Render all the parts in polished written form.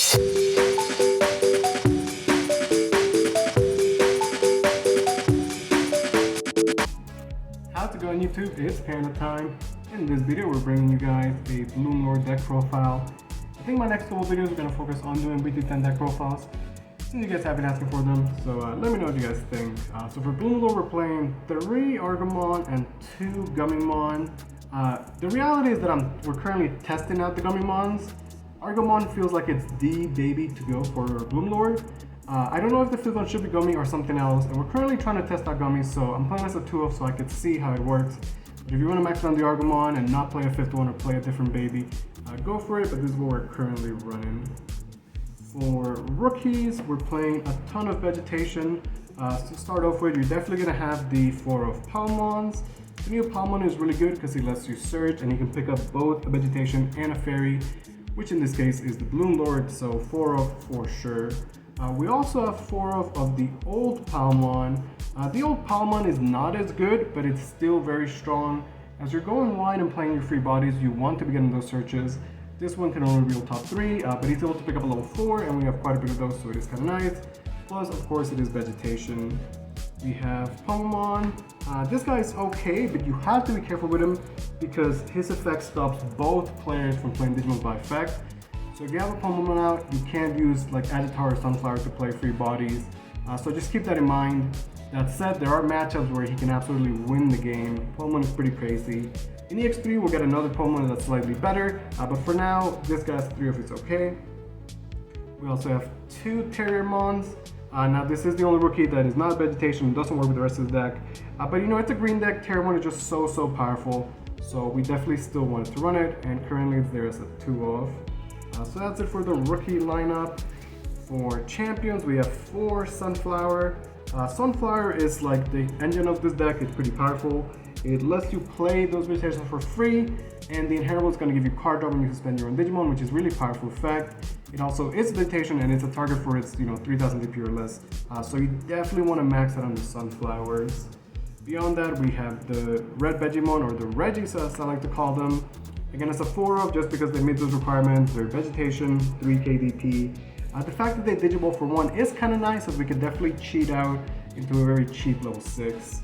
How's it going, YouTube? It's Panda time. In this video, we're bringing you guys a Bloomlord deck profile. I think my next couple videos are going to focus on doing BT10 deck profiles, since you guys have been asking for them. So let me know what you guys think. So for Bloomlord, we're playing 3 Argomon and 2 Gummymon. The reality is that we're currently testing out the Gummymons. Argomon feels like it's the baby to go for Bloomlord. I don't know if the 5th one should be Gummy or something else, and we're currently trying to test out Gummy, so I'm playing as a 2-of so I could see how it works. But if you want to max on the Argomon and not play a 5th one or play a different baby, go for it, but this is what we're currently running. For rookies, we're playing a ton of Vegetation. To start off with, you're definitely going to have the 4-of Palmons. The new Palmon is really good because he lets you search and you can pick up both a Vegetation and a Fairy, which in this case is the Bloomlord, so 4-of for sure. We also have 4-of the old Palmon. The old Palmon is not as good, but it's still very strong. As you're going wide and playing your free bodies, you want to be getting those searches. This one can only reveal top 3, but he's able to pick up a level 4, and we have quite a bit of those, so it is kind of nice. Plus, of course, it is Vegetation. We have Palmon. This guy is okay, but you have to be careful with him because his effect stops both players from playing Digimon by effect. So if you have a Palmon out, you can't use like Agitator or Sunflower to play free bodies. So just keep that in mind. That said, there are matchups where he can absolutely win the game. Palmon is pretty crazy. In EX3, we'll get another Palmon that's slightly better, but for now, this guy's 3-of it's okay. We also have 2 Terriermons. Now this is the only rookie that is not Vegetation, doesn't work with the rest of the deck. But you know, it's a green deck. Terriermon is just so powerful. So we definitely still wanted to run it, and currently it's there as a 2-of. So that's it for the rookie lineup. For champions, we have 4 Sunflower. Sunflower is like the engine of this deck. It's pretty powerful. It lets you play those Vegetations for free, and the Inheritable is going to give you card draw when you suspend your own Digimon, which is really powerful effect. It also is Vegetation, and it's a target for its 3000 DP or less. So you definitely want to max it on the Sunflowers. Beyond that, we have the Red Vegimon, or the Reggies as I like to call them. Again, it's a 4-of just because they meet those requirements. They're Vegetation, 3k DP. The fact that they Digivolve for 1 is kind of nice, as we could definitely cheat out into a very cheap level 6.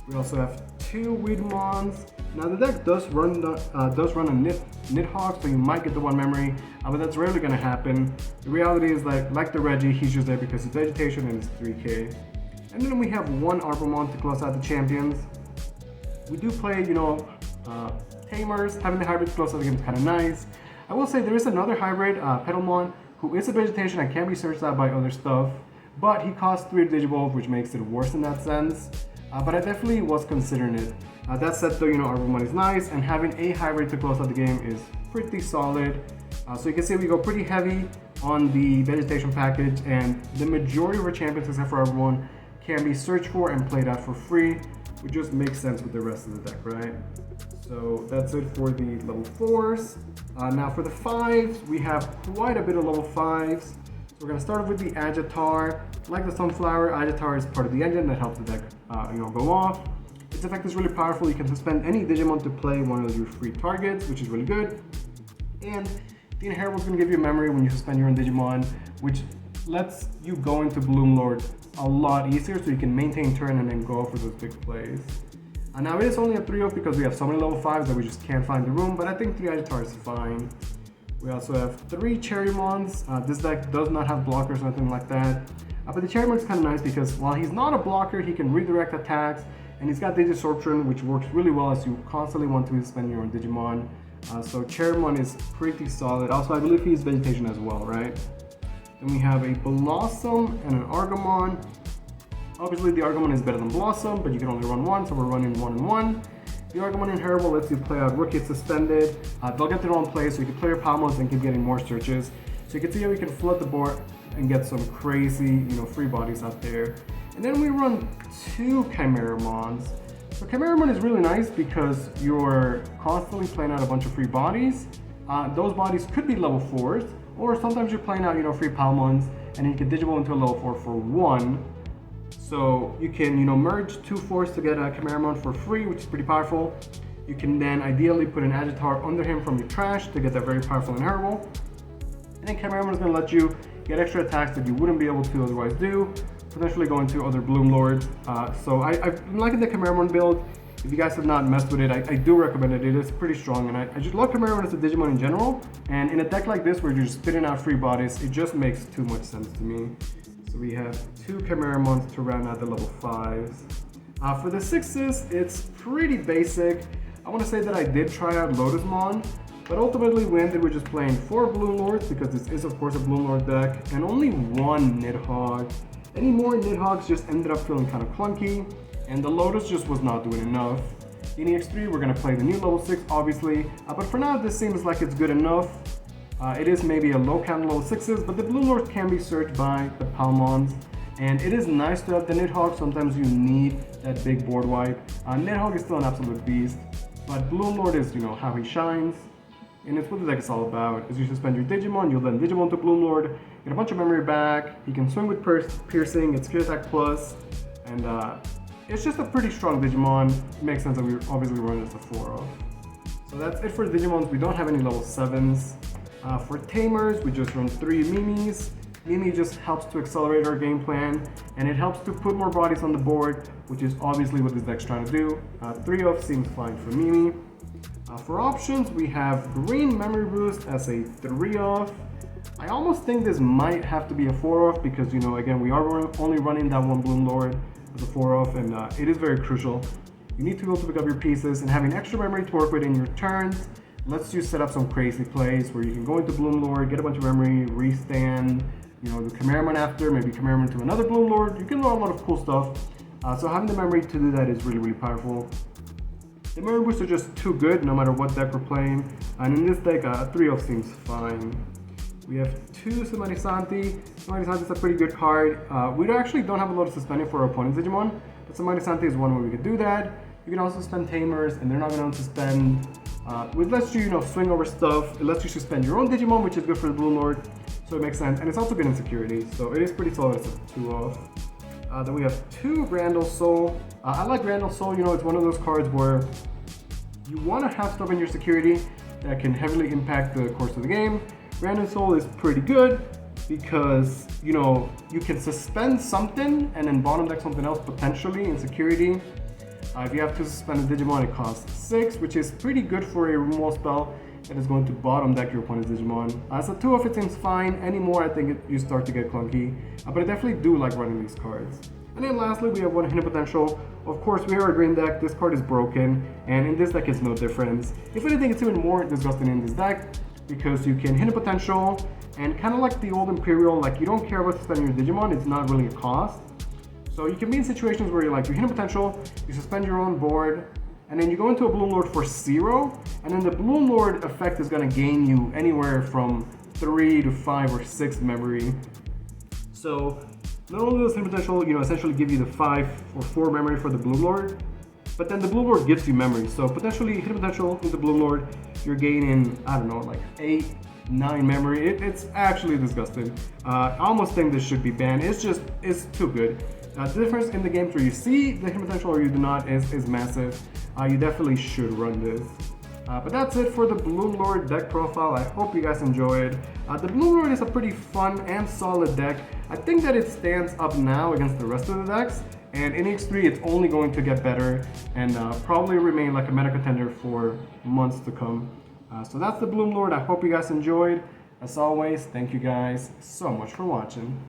We also have 2 Weedmons. Now the deck does run a Nidhogg, so you might get the 1 memory, but that's rarely going to happen. The reality is that, like the Reggie, he's just there because it's Vegetation and it's 3k. And then we have 1 Arbomon to close out the champions. We do play, Tamers. Having the hybrid close out the game is kind of nice. I will say there is another hybrid, Petalmon, who is a Vegetation and can be searched out by other stuff, but he costs 3 Digivolve, which makes it worse in that sense. But I definitely was considering it. That said though, Arbomon is nice, and having a hybrid to close out the game is pretty solid. So you can see we go pretty heavy on the Vegetation package, and the majority of our champions, except for Arbomon, can be searched for and played out for free, which just makes sense with the rest of the deck, right? So that's it for the level 4s. Now for the 5s, we have quite a bit of level 5s. So we're going to start off with the Agitator. Like the Sunflower, Agitator is part of the engine that helps the deck go off. Its effect is really powerful. You can suspend any Digimon to play one of your free targets, which is really good. And the Inheritable is going to give you a memory when you suspend your own Digimon, which lets you go into Bloomlord a lot easier, so you can maintain turn and then go for those big plays. Now it is only a 3-of because we have so many level 5s that we just can't find the room, but I think the Agitator is fine. We also have 3 Cherrymons. This deck does not have blockers or anything like that. But the Cherrymon is kind of nice because while he's not a blocker, he can redirect attacks, and he's got Digisorption, which works really well as you constantly want to suspend your own Digimon. So Cherrymon is pretty solid. Also, I believe he's Vegetation as well, right? Then we have a Blossom and an Argomon. Obviously, the Argomon is better than Blossom, but you can only run 1, so we're running 1 and 1. The Argomon Inheritable lets you play out Rookie suspended. They'll get their own play, so you can play your Palmos and keep getting more searches. So you can see how we can flood the board and get some crazy, free bodies out there. And then we run 2 Chimeramons. So Chimeramon is really nice because you're constantly playing out a bunch of free bodies. Those bodies could be level 4s, or sometimes you're playing out, free Palmons, and you can Digivolve into a level 4 for 1. So you can, merge 2 4s to get a Chimeramon for free, which is pretty powerful. You can then ideally put an Agitator under him from your trash to get that very powerful Inheritable. And then Cameraman is going to let you get extra attacks that you wouldn't be able to otherwise do, potentially go into other Bloomlords. So I'm liking the Cameraman build. If you guys have not messed with it, I do recommend it. It is pretty strong, and I just love Cameraman as a Digimon in general. And in a deck like this where you're just spitting out free bodies, it just makes too much sense to me. So we have 2 Cameramons to round out the level 5s. For the 6s, it's pretty basic. I want to say that I did try out Lotusmon, but ultimately we ended with just playing 4 Bloomlords because this is of course a Bloomlord deck, and only 1 Nidhogg. Any more Nidhoggs just ended up feeling kind of clunky, and the Lotus just was not doing enough. In EX3, we're going to play the new level 6, obviously, but for now this seems like it's good enough. It is maybe a low count level 6s, but the Bloomlord can be searched by the Palmons, and it is nice to have the Nidhogg. Sometimes you need that big board wipe. Nidhogg is still an absolute beast, but Bloomlord is, you know, how he shines, and it's what the deck is all about. As you suspend your Digimon, you'll then Digimon to Bloomlord, get a bunch of memory back, he can swing with piercing, it's Spear Attack Plus, and it's just a pretty strong Digimon. It makes sense that we obviously run it as a 4-off. So that's it for Digimons. We don't have any level 7s. For Tamers, we just run 3 Mimis. Mimi just helps to accelerate our game plan, and it helps to put more bodies on the board, which is obviously what this deck's trying to do. 3-off seems fine for Mimi. For options, we have Green Memory Boost as a 3-off. I almost think this might have to be a 4-off because, you know, again, we are only running that one Bloomlord as a 4-off, and it is very crucial. You need to be able to pick up your pieces, and having extra memory to work with in your turns lets you set up some crazy plays where you can go into Bloomlord, get a bunch of memory, restand, you know, do Cameraman after, maybe Cameraman to another Bloomlord. You can do a lot of cool stuff. So having the memory to do that is really, really powerful. The memory boosts are just too good no matter what deck we're playing. And in this deck, 3-off seems fine. We have 2 Samarisanti. Samarisanti is a pretty good card. We actually don't have a lot of suspending for our opponent's Digimon, but Samarisanti is one where we could do that. You can also suspend Tamers, and they're not going to suspend. Which lets you, you know, swing over stuff. It lets you suspend your own Digimon, which is good for the Bloomlord. So it makes sense, and it's also good in security, so it is pretty solid as a 2-off. Then we have 2 Grandel Soul. I like Grandel Soul, you know, it's one of those cards where you want to have stuff in your security that can heavily impact the course of the game. Grandel Soul is pretty good because, you know, you can suspend something and then bottom deck something else potentially in security. If you have to suspend a Digimon, it costs 6, which is pretty good for a removal spell that is going to bottom deck your opponent's Digimon. So 2-off it seems fine. Any more, I think you start to get clunky. But I definitely do like running these cards. And then lastly, we have 1 Hidden Potential. Of course, we are a green deck. This card is broken, and in this deck it's no difference. If anything, it's even more disgusting in this deck because you can Hidden Potential, and kind of like the old Imperial, like you don't care about suspending your Digimon. It's not really a cost. So you can be in situations where you're like, you Hidden Potential, you suspend your own board, and then you go into a Bloomlord for 0, and then the Bloomlord effect is going to gain you anywhere from 3 to 5 or 6 memory. So not only does Hidden Potential, you know, essentially give you the 5 or 4 memory for the Bloomlord, but then the Bloomlord gives you memory. So potentially Hidden Potential into Bloomlord, you're gaining, I don't know, like 8, 9 memory. It's actually disgusting. I almost think this should be banned. It's too good. The difference in the games where you see the Hidden Potential or you do not is massive. You definitely should run this. But that's it for the Bloomlord deck profile. I hope you guys enjoyed. The Bloomlord is a pretty fun and solid deck. I think that it stands up now against the rest of the decks, and in X3 it's only going to get better and probably remain like a meta contender for months to come. So that's the Bloomlord. I hope you guys enjoyed. As always, thank you guys so much for watching.